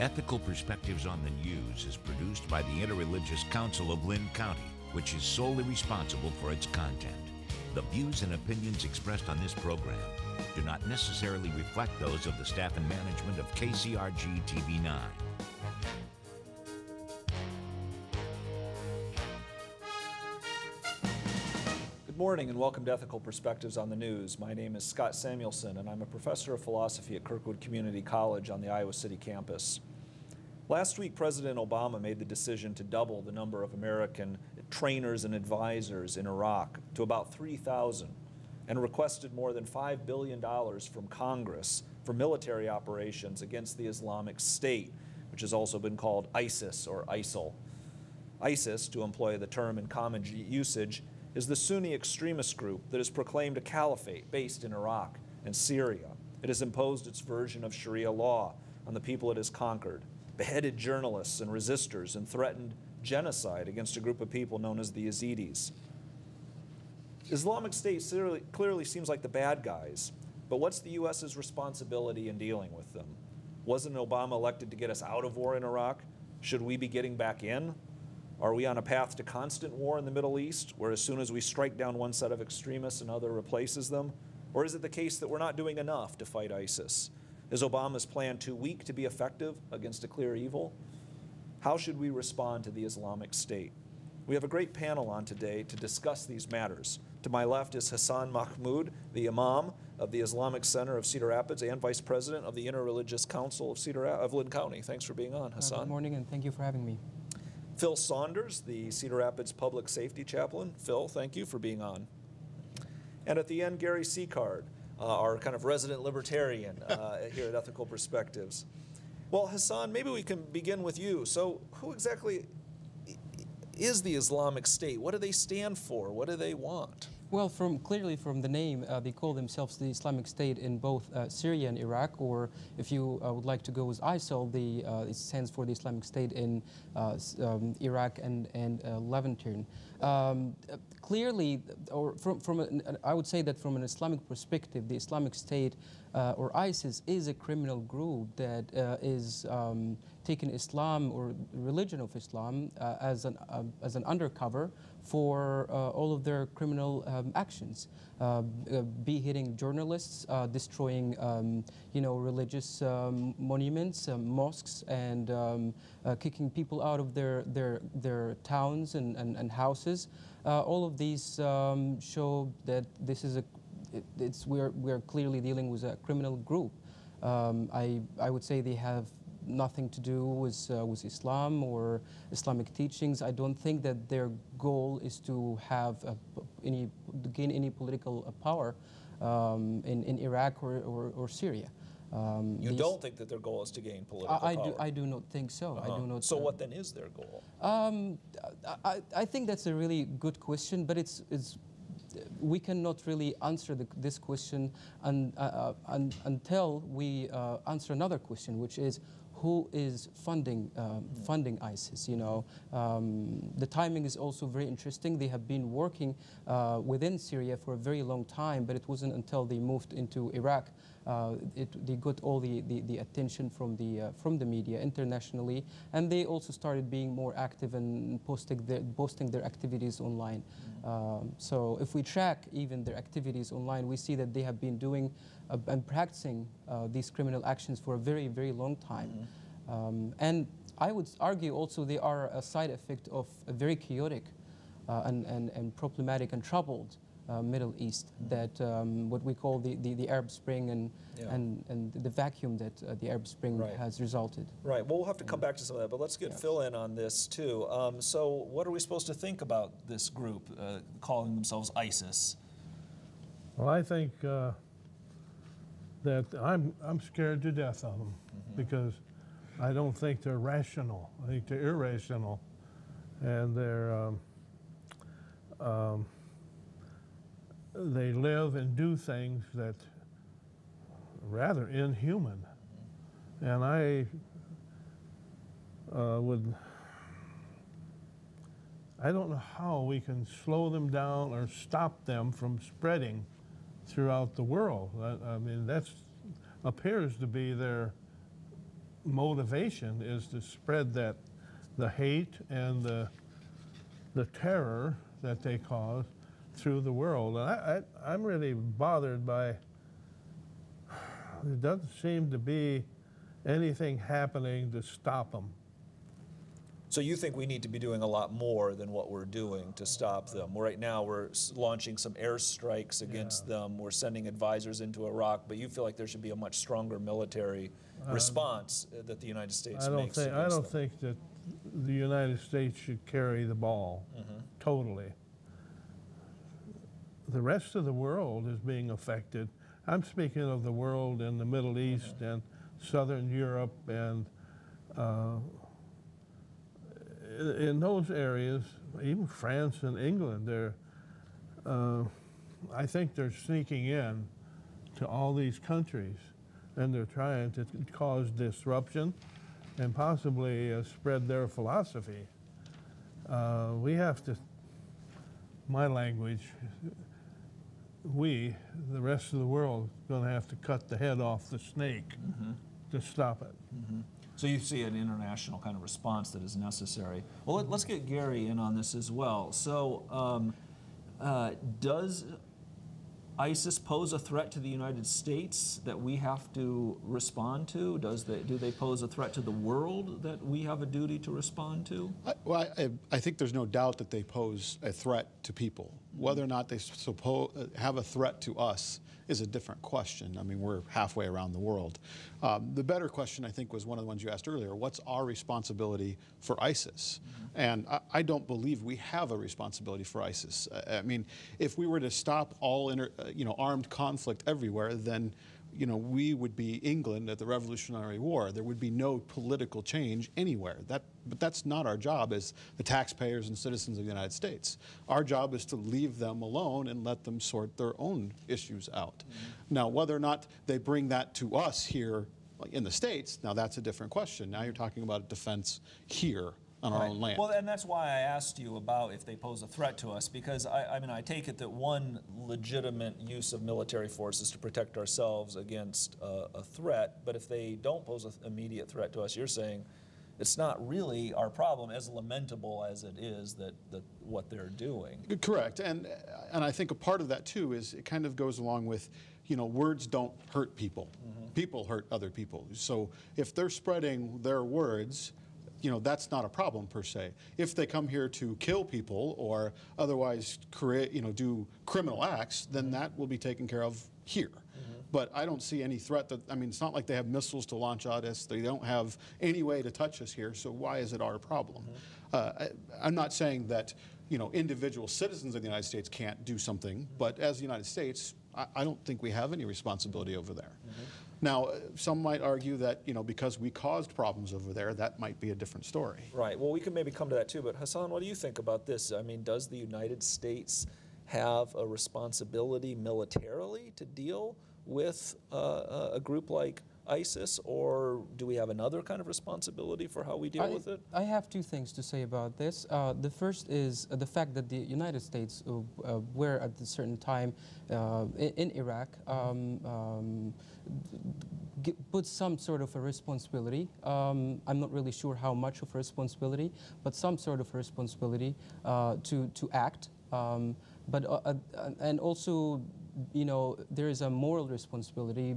Ethical Perspectives on the News is produced by the Interreligious Council of Lynn County, which is solely responsible for its content. The views and opinions expressed on this program do not necessarily reflect those of the staff and management of KCRG TV 9. Good morning and welcome to Ethical Perspectives on the News. My name is Scott Samuelson and I'm a professor of philosophy at Kirkwood Community College on the Iowa City campus. Last week, President Obama made the decision to double the number of American trainers and advisors in Iraq to about 3,000 and requested more than $5 billion from Congress for military operations against the Islamic State, which has also been called ISIS or ISIL. ISIS, to employ the term in common usage, is the Sunni extremist group that has proclaimed a caliphate based in Iraq and Syria. It has imposed its version of Sharia law on the people it has conquered, beheaded journalists and resistors, and threatened genocide against a group of people known as the Yazidis. Islamic State clearly seems like the bad guys, but what's the U.S.'s responsibility in dealing with them? Wasn't Obama elected to get us out of war in Iraq? Should we be getting back in? Are we on a path to constant war in the Middle East, where as soon as we strike down one set of extremists, another replaces them? Or is it the case that we're not doing enough to fight ISIS? Is Obama's plan too weak to be effective against a clear evil? How should we respond to the Islamic State? We have a great panel on today to discuss these matters. To my left is Hassan Mahmoud, the Imam of the Islamic Center of Cedar Rapids and Vice President of the Interreligious Council of Lynn County. Thanks for being on, Hassan. Good morning, and thank you for having me. Phil Saunders, the Cedar Rapids Public Safety Chaplain. Phil, thank you for being on. And at the end, Gary Sicard, our kind of resident libertarian here at Ethical Perspectives. Well, Hassan, maybe we can begin with you. So who exactly is the Islamic State? What do they stand for? What do they want? Well, clearly from the name, they call themselves the Islamic State in both Syria and Iraq, or if you would like to go with ISIL, it stands for the Islamic State in Iraq and Levantine. Clearly, or I would say that from an Islamic perspective, the Islamic State or ISIS is a criminal group that is taking Islam or religion of Islam as an undercover for all of their criminal actions, beheading journalists, destroying religious monuments, mosques, and kicking people out of their towns and houses. All of these show that this is we're clearly dealing with a criminal group. I would say they have nothing to do with Islam or Islamic teachings. I don't think that their goal is to have gain any political power in Iraq or Syria. You don't think that their goal is to gain political power? I do not think so. I do not. So what then is their goal? I think that's a really good question, but we cannot really answer this question until we answer another question, which is who is funding ISIS? The timing is also very interesting. They have been working within Syria for a very long time, but it wasn't until they moved into Iraq they got all the attention from the media internationally, and they also started being more active and posting their activities online. So if we track even their activities online, we see that they have been doing and practicing these criminal actions for a very, very long time. And I would argue also they are a side effect of a very chaotic and problematic and troubled Middle East, that what we call the Arab Spring and the vacuum that the Arab Spring has resulted. Right. Well, we'll have to come back to some of that, but let's get Phil in on this too. So what are we supposed to think about this group calling themselves ISIS? Well, I think that I'm scared to death of them because I don't think they're rational. I think they're irrational, and they live and do things that are rather inhuman. And I don't know how we can slow them down or stop them from spreading throughout the world. I mean, that appears to be their motivation is to spread the hate and the terror that they cause through the world. And I'm really bothered by, there doesn't seem to be anything happening to stop them. So you think we need to be doing a lot more than what we're doing to stop them? Right now we're launching some airstrikes against them. We're sending advisors into Iraq, but you feel like there should be a much stronger military response that the United States makes against them. I don't think that the United States should carry the ball totally. The rest of the world is being affected. I'm speaking of the world in the Middle East and Southern Europe, and in those areas, even France and England, I think they're sneaking in to all these countries, and they're trying to cause disruption and possibly spread their philosophy. We have to, my language, we, the rest of the world, is going to have to cut the head off the snake to stop it. So you see an international kind of response that is necessary. Well, let's get Gary in on this as well. So does ISIS pose a threat to the United States that we have to respond to? Do they pose a threat to the world that we have a duty to respond to? I think there's no doubt that they pose a threat to people. Whether or not they have a threat to us is a different question. I mean, we're halfway around the world. The better question, I think, was one of the ones you asked earlier. What's our responsibility for ISIS? And I don't believe we have a responsibility for ISIS. I mean, if we were to stop all armed conflict everywhere, then we would be England at the Revolutionary War. There would be no political change anywhere. But that's not our job as the taxpayers and citizens of the United States. Our job is to leave them alone and let them sort their own issues out. Now, whether or not they bring that to us here in the States, now that's a different question. Now you're talking about defense here on our own land. Well, and that's why I asked you about if they pose a threat to us, because I mean, I take it that one legitimate use of military force is to protect ourselves against a threat, but if they don't pose an immediate threat to us, you're saying it's not really our problem, as lamentable as it is that what they're doing. Correct, and I think a part of that too is it kind of goes along with, words don't hurt people. People hurt other people. So if they're spreading their words, that's not a problem per se. If they come here to kill people or otherwise create, do criminal acts, then that will be taken care of here. But I don't see any threat I mean, it's not like they have missiles to launch at us. They don't have any way to touch us here, so why is it our problem? I'm not saying that, individual citizens of the United States can't do something, but as the United States, I don't think we have any responsibility over there. Now, some might argue that, because we caused problems over there, that might be a different story. Right. Well, we can maybe come to that too, but Hassan, what do you think about this? I mean, does the United States have a responsibility militarily to deal with a group like ISIS, or do we have another kind of responsibility for how we deal with it? I have two things to say about this. The first is the fact that the United States were at a certain time in Iraq put some sort of a responsibility. I'm not really sure how much of a responsibility, but some sort of responsibility to act. And also, there is a moral responsibility,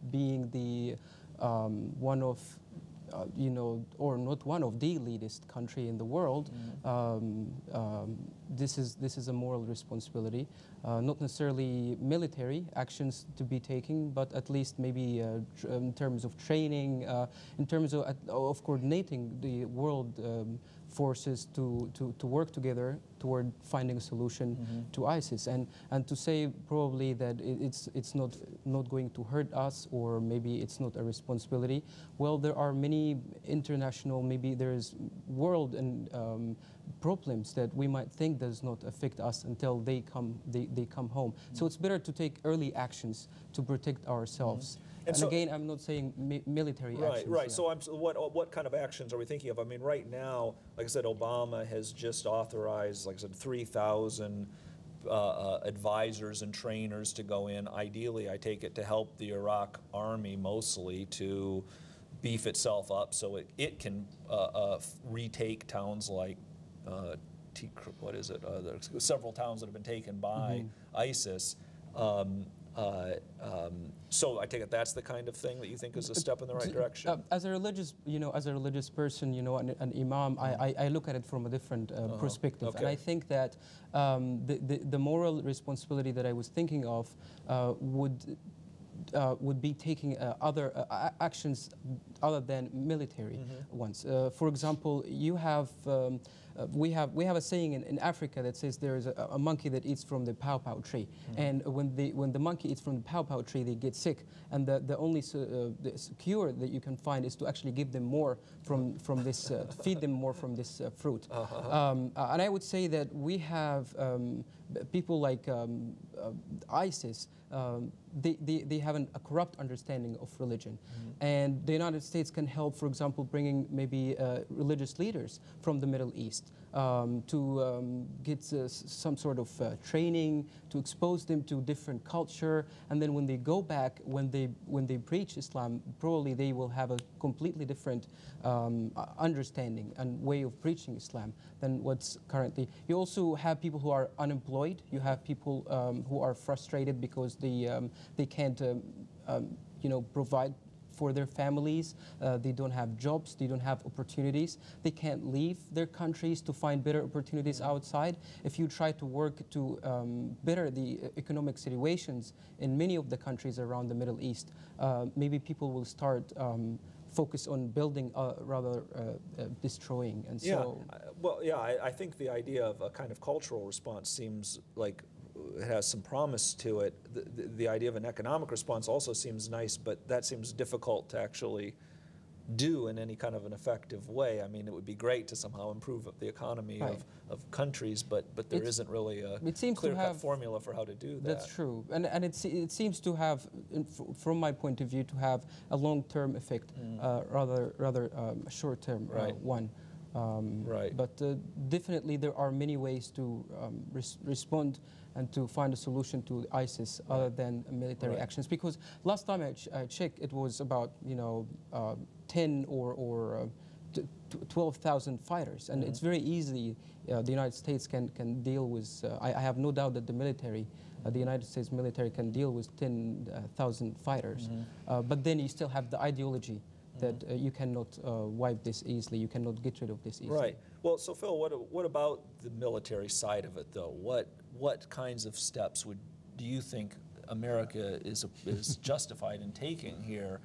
being the one of, or not one of the leadest country in the world. This is a moral responsibility, not necessarily military actions to be taken, but at least maybe in terms of training, in terms of coordinating the world forces to work together toward finding a solution to ISIS, and to say probably that it's not going to hurt us, or maybe it's not a responsibility. Well, there are many international, maybe there is world and problems that we might think does not affect us until they come home. So it's better to take early actions to protect ourselves. And so, again, I'm not saying military actions. Right. Yeah. So what kind of actions are we thinking of? I mean, right now, like I said, Obama has just authorized, like I said, 3,000 advisors and trainers to go in. Ideally, I take it, to help the Iraq army mostly to beef itself up so it can retake towns like what is it? There's several towns that have been taken by ISIS. So I take it that's the kind of thing that you think is a step in the right direction. As a religious, as a religious person, an imam, I look at it from a different perspective, Okay. and I think that the moral responsibility that I was thinking of would be taking other actions other than military ones. For example, you have. We have a saying in Africa that says there is a monkey that eats from the pawpaw tree, and when the monkey eats from the pawpaw tree, they get sick, and the only the cure that you can find is to actually give them more from this, feed them more from this fruit. And I would say that we have people like ISIS. They have a corrupt understanding of religion, and the United States can help, for example, bringing maybe religious leaders from the Middle East to get some sort of training, to expose them to different culture, and then when they go back, when they preach Islam, probably they will have a completely different understanding and way of preaching Islam than what's currently. You also have people who are unemployed. You have people who are frustrated because they can't provide for their families. They don't have jobs, they don't have opportunities. They can't leave their countries to find better opportunities outside. If you try to work to better the economic situations in many of the countries around the Middle East, maybe people will start focus on building rather destroying. And so, I think the idea of a kind of cultural response seems like it has some promise to it. The idea of an economic response also seems nice, but that seems difficult to actually do in any kind of an effective way. I mean, it would be great to somehow improve the economy of countries, but there isn't really a clear-cut formula for how to do that. That's true, and it seems to have, from my point of view, to have a long-term effect, rather a short-term one. But definitely there are many ways to respond and to find a solution to ISIS other than military actions. Because last time I checked, it was about 10 or 12,000 fighters, and it's very easy. The United States can deal with. I have no doubt that the United States military can deal with 10,000 fighters. But then you still have the ideology that you cannot wipe this easily. You cannot get rid of this easily. Right. Well, so Phil, what about the military side of it, though? What kinds of steps do you think America is justified in taking here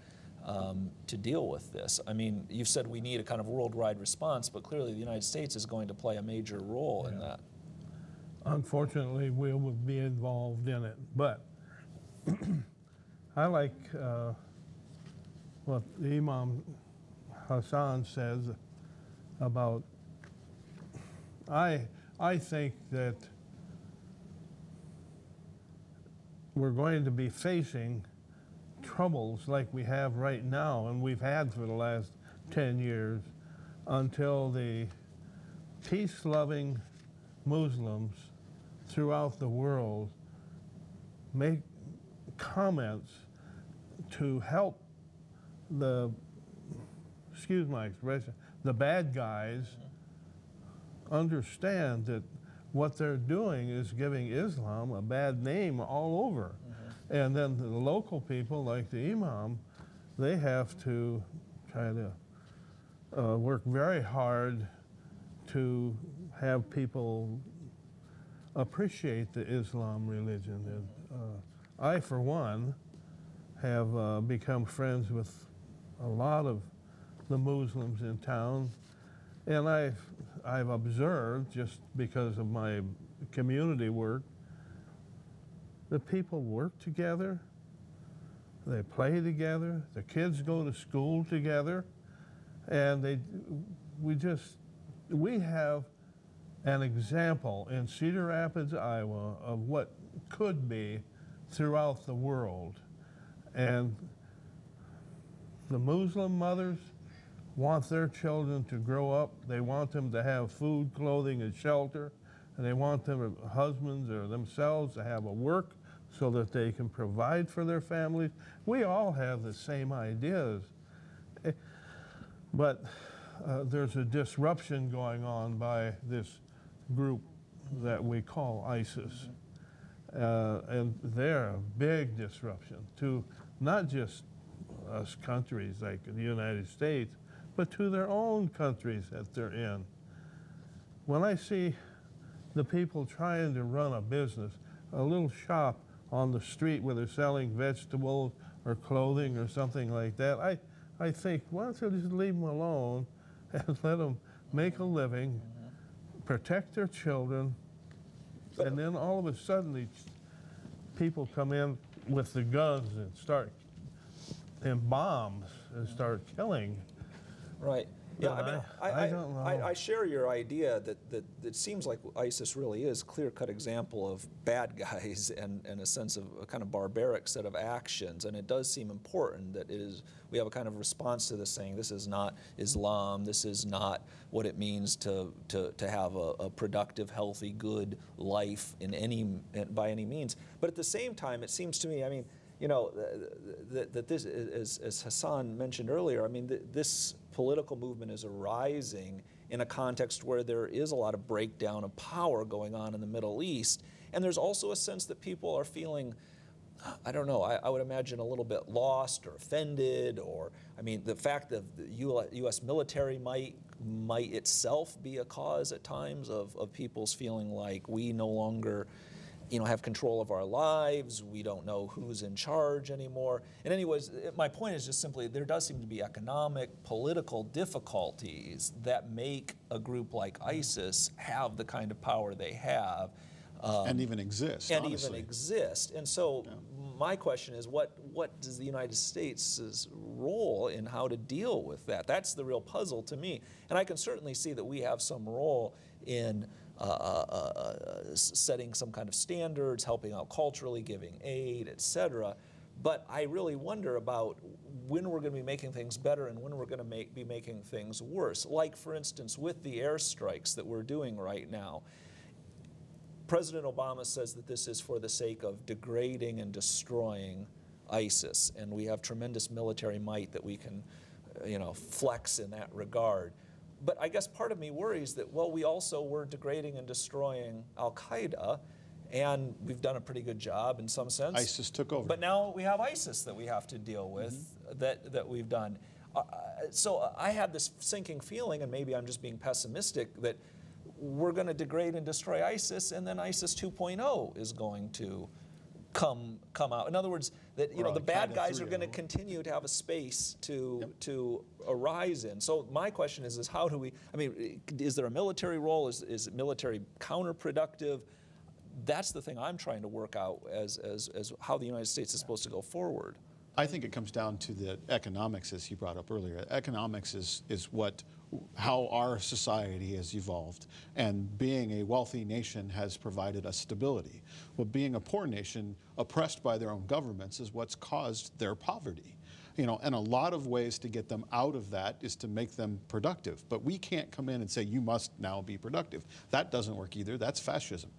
to deal with this? I mean, you've said we need a kind of worldwide response, but clearly the United States is going to play a major role in that. Unfortunately, we will be involved in it, but I like what the Imam Hassan says about, I think that we're going to be facing troubles like we have right now and we've had for the last 10 years until the peace-loving Muslims throughout the world make comments to help excuse my expression, the bad guys understand that what they're doing is giving Islam a bad name all over. And then the local people, like the Imam, they have to kind of work very hard to have people appreciate the Islam religion. And I, for one, have become friends with a lot of the Muslims in town, and I've observed, just because of my community work, that people work together, they play together, the kids go to school together, and we have an example in Cedar Rapids, Iowa, of what could be throughout the world. And the Muslim mothers want their children to grow up. They want them to have food, clothing, and shelter. And they want their husbands or themselves to have a work so that they can provide for their families. We all have the same ideas. But there's a disruption going on by this group that we call ISIS. And they're a big disruption to not just us countries like the United States, but to their own countries that they're in. When I see the people trying to run a business, a little shop on the street where they're selling vegetables or clothing or something like that, I think, why don't you just leave them alone and let them make a living, protect their children, and then all of a sudden these people come in with the guns and bombs and start killing. Right. Yeah, I mean, I don't know. I share your idea that it seems like ISIS really is a clear-cut example of bad guys and a sense of a kind of barbaric set of actions. And it does seem important that we have a kind of response to this, saying this is not Islam, this is not what it means to have a productive, healthy, good life by any means. But at the same time, it seems to me, I mean, you know, that this, as Hassan mentioned earlier, I mean, this political movement is arising in a context where there is a lot of breakdown of power going on in the Middle East. And there's also a sense that people are feeling, I don't know, I would imagine a little bit lost or offended, or, I mean, the fact that the U.S. military might itself be a cause at times of people's feeling like we no longer, you know, have control of our lives, we don't know who's in charge anymore. And anyways, my point is just simply there does seem to be economic, political difficulties that make a group like ISIS have the kind of power they have. And even exist, honestly. And so my question is, what does the United States' role in how to deal with that? That's the real puzzle to me. And I can certainly see that we have some role in setting some kind of standards, helping out culturally, giving aid, etc. But I really wonder about when we're going to be making things better and when we're going to be making things worse. Like, for instance, with the airstrikes that we're doing right now, President Obama says that this is for the sake of degrading and destroying ISIS, and we have tremendous military might that we can, you know, flex in that regard. But I guess part of me worries that, well, we also were degrading and destroying Al-Qaeda, and we've done a pretty good job in some sense. ISIS took over. But now we have ISIS that we have to deal with, that we've done. So I had this sinking feeling, and maybe I'm just being pessimistic, that we're going to degrade and destroy ISIS, and then ISIS 2.0 is going to come out. In other words, that, you know, the bad guys are going to continue to have a space to arise in. So my question is how do we, I mean, is there a military role? Is military counterproductive? That's the thing I'm trying to work out as how the United States is supposed to go forward. I think it comes down to the economics, as you brought up earlier. Economics is how our society has evolved, and being a wealthy nation has provided us stability. Well, being a poor nation oppressed by their own governments is what's caused their poverty. You know, and a lot of ways to get them out of that is to make them productive. But we can't come in and say, you must now be productive. That doesn't work either. That's fascism.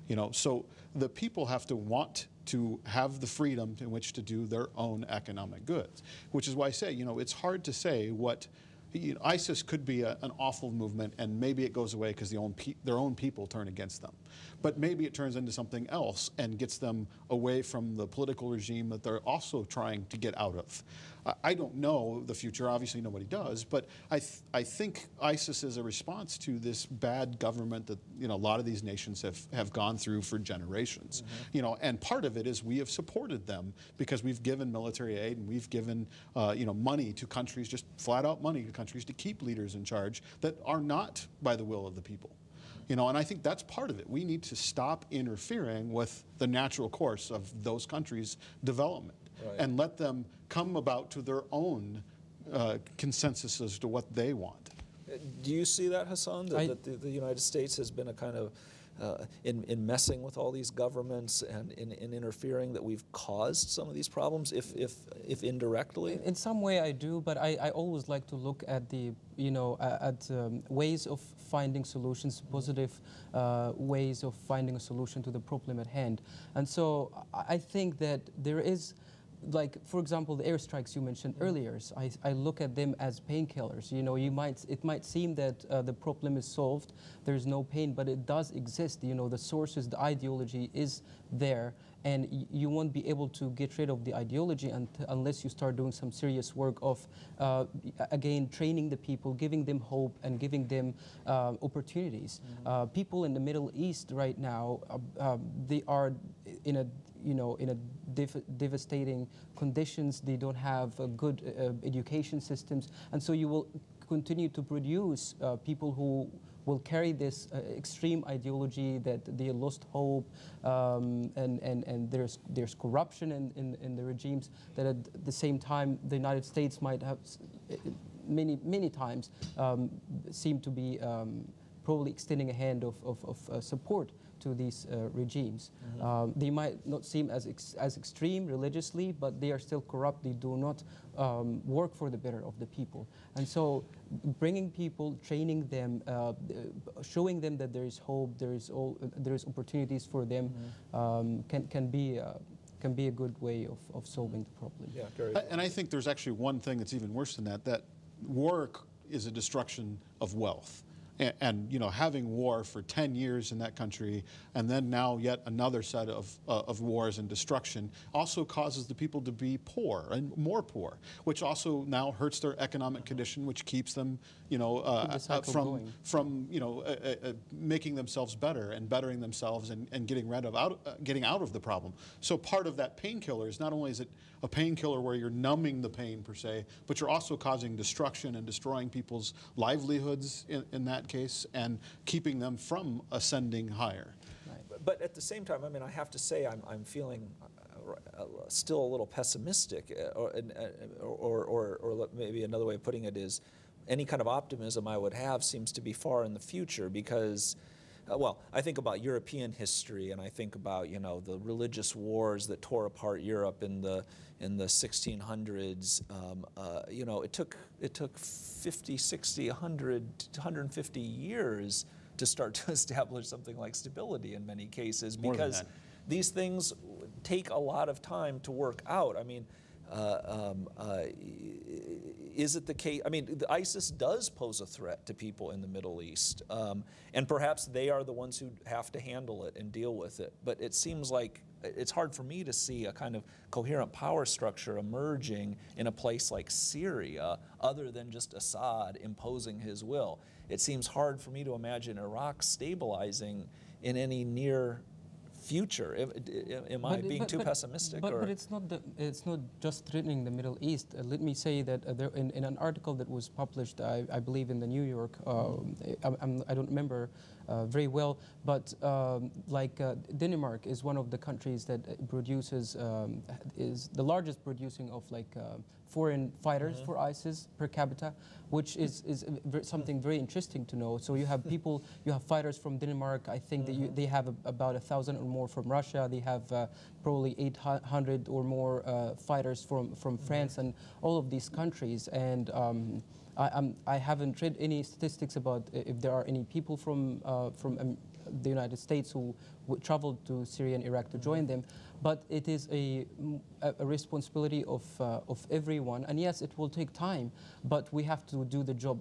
You know, so the people have to want to have the freedom in which to do their own economic goods, which is why I say, you know, it's hard to say what, you know, ISIS could be an awful movement, and maybe it goes away because their own people turn against them. But maybe it turns into something else and gets them away from the political regime that they're also trying to get out of. I don't know the future, obviously nobody does, but I think ISIS is a response to this bad government that, you know, a lot of these nations have gone through for generations. You know, and part of it is we have supported them because we've given military aid and we've given you know, money to countries, just flat out money to countries to keep leaders in charge that are not by the will of the people. You know, and I think that's part of it. We need to stop interfering with the natural course of those countries' development. Right. And let them come about to their own consensus as to what they want. Do you see that, Hassan, that the United States has been a kind of, in messing with all these governments and in interfering, that we've caused some of these problems, if indirectly? In some way I do, but I always like to look at the, you know, at ways of finding solutions, positive ways of finding a solution to the problem at hand. And so I think that there is like, for example, the airstrikes you mentioned earlier, so I look at them as painkillers. You know, it might seem that the problem is solved, there's no pain, but it does exist. You know, the sources, the ideology is there, and you won't be able to get rid of the ideology unless you start doing some serious work of, again, training the people, giving them hope, and giving them opportunities. People in the Middle East right now, they are in a devastating conditions. They don't have good education systems, and so you will continue to produce people who will carry this extreme ideology that they lost hope, and there's corruption in the regimes, that at the same time the United States might have many times seem to be probably extending a hand of support to these regimes. They might not seem as extreme religiously, but they are still corrupt. They do not work for the better of the people. And so bringing people, training them, showing them that there is hope, there is opportunities for them, can be a good way of solving the problem. Yeah, very and I think there's actually one thing that's even worse than that, that war is a destruction of wealth. And you know, having war for 10 years in that country, and then now yet another set of wars and destruction, also causes the people to be poor and more poor, which also now hurts their economic condition, which keeps them, you know, from you know, making themselves better and bettering themselves and getting out of the problem. So part of that painkiller is not only is it a painkiller where you're numbing the pain per se, but you're also causing destruction and destroying people's livelihoods in that case, and keeping them from ascending higher. Right. But at the same time, I mean, I have to say I'm feeling still a little pessimistic, or maybe another way of putting it is, any kind of optimism I would have seems to be far in the future, because well, I think about European history, and I think about, you know, the religious wars that tore apart Europe in the 1600s. You know, it took 50, 60, 100, 150 years to start to establish something like stability in many cases, because these things take a lot of time to work out. I mean, is it the case? I mean, the ISIS does pose a threat to people in the Middle East, and perhaps they are the ones who have to handle it and deal with it. But it seems like it's hard for me to see a kind of coherent power structure emerging in a place like Syria, other than just Assad imposing his will. It seems hard for me to imagine Iraq stabilizing in any near future. Am I being too pessimistic? But it's not just threatening the Middle East. Let me say that there, in an article that was published, I believe in the New York, I don't remember very well, but Denmark is one of the countries that produces, is the largest producing of foreign fighters for ISIS per capita, which is something very interesting to know. So you have people, you have fighters from Denmark. I think that they have about 1,000 or more from Russia. They have probably 800 or more fighters from France and all of these countries. And I haven't read any statistics about if there are any people from the United States who traveled to Syria and Iraq to join them, but it is a responsibility of everyone. And yes, it will take time, but we have to do the job,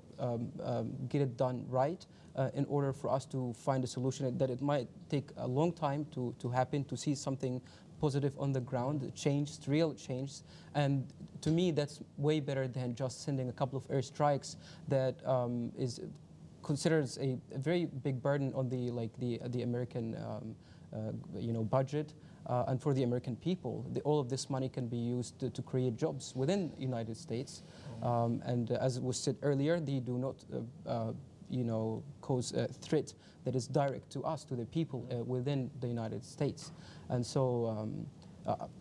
get it done right, in order for us to find a solution. That it might take a long time to happen, to see something positive on the ground, real change. And to me, that's way better than just sending a couple of airstrikes that is considers a very big burden on the American budget, and for the American people. All of this money can be used to create jobs within the United States, and as was said earlier, they do not cause a threat that is direct to us, to the people within the United States. And so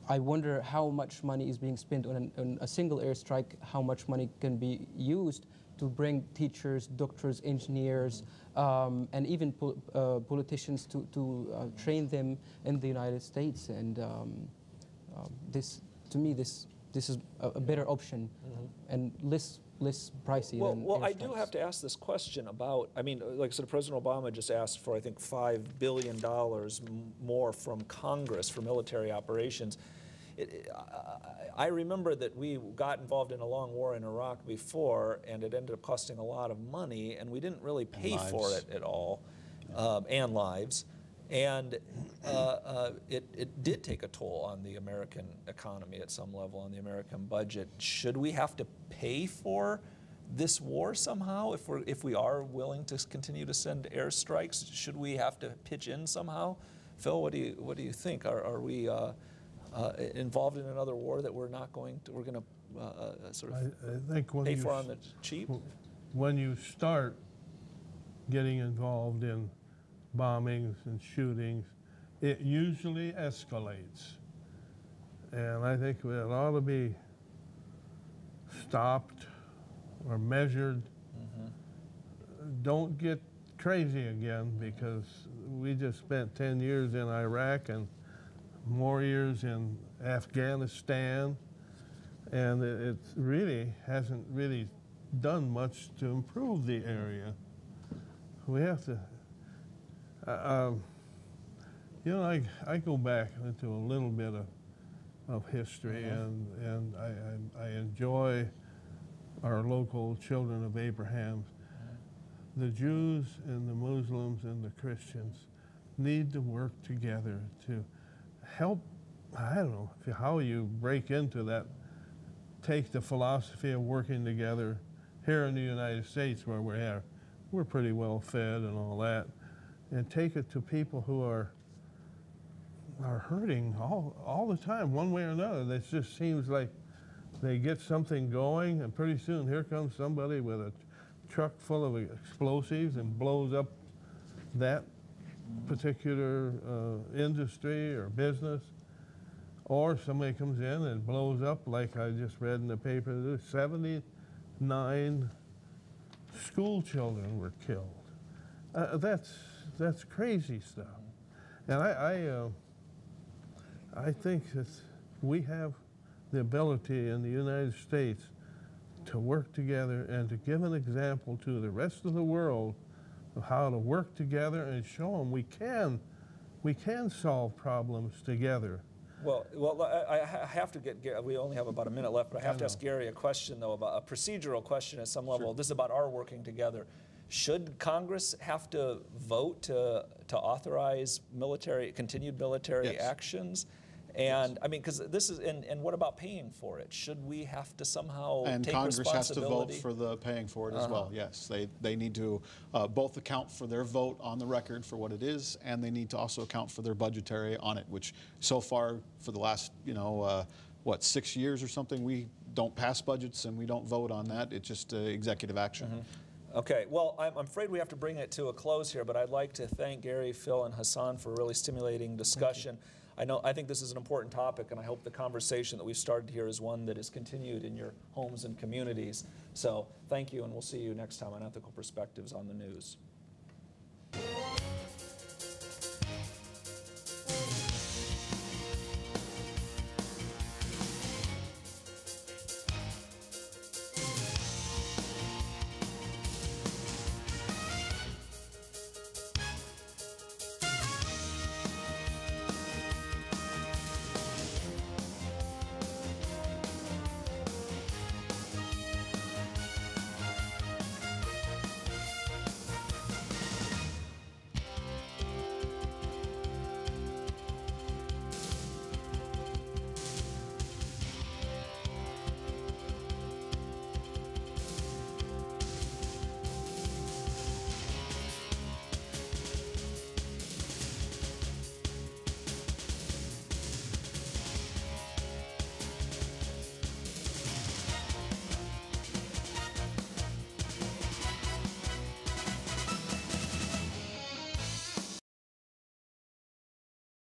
I wonder how much money is being spent on a single airstrike, how much money can be used to bring teachers, doctors, engineers, and even politicians to train them in the United States. And this, to me, this is a better option and less pricey than well, I do have to ask this question about, I mean, like I said, President Obama just asked for, I think, $5 billion more from Congress for military operations. I remember that we got involved in a long war in Iraq before, and it ended up costing a lot of money, and we didn't really pay for it at all, and lives. And it did take a toll on the American economy at some level, on the American budget. Should we have to pay for this war somehow? If we are willing to continue to send airstrikes, should we have to pitch in somehow? Phil, what do you think? Are we involved in another war that we're going to sort of I think when pay for on the cheap? When you start getting involved in bombings and shootings, it usually escalates. And I think it ought to be stopped or measured. Don't get crazy again, because we just spent 10 years in Iraq and more years in Afghanistan, and it really hasn't really done much to improve the area. We have to, you know, I go back into a little bit of history, and I enjoy our local Children of Abraham. The Jews and the Muslims and the Christians need to work together to help. I don't know how you break into that, take the philosophy of working together here in the United States, where we're pretty well fed and all that, and take it to people who are hurting all the time, one way or another. It just seems like they get something going, and pretty soon here comes somebody with a truck full of explosives and blows up that particular industry or business. Or somebody comes in and blows up, like I just read in the paper, 79 school children were killed. That's crazy stuff. And I think that we have the ability in the United States to work together and to give an example to the rest of the world of how to work together and show them we can solve problems together. Well, I have to get Gary. We only have about a minute left, but I have to ask Gary a question, though, about a procedural question at some level. Sure. This is about our working together. Should Congress have to vote to authorize continued military actions? And I mean, because this is, and what about paying for it? Should we have to somehow take Congress responsibility? has to vote for the paying for it as well. Yes, they need to both account for their vote on the record for what it is, and they need to also account for their budgetary on it, which so far for the last 6 years or something, we don't pass budgets and we don't vote on that. It's just executive action. Okay, well, I'm afraid we have to bring it to a close here, but I'd like to thank Gary, Phil, and Hassan for a really stimulating discussion. I think this is an important topic, and I hope the conversation that we've started here is one that is continued in your homes and communities. So thank you, and we'll see you next time on Ethical Perspectives on the News.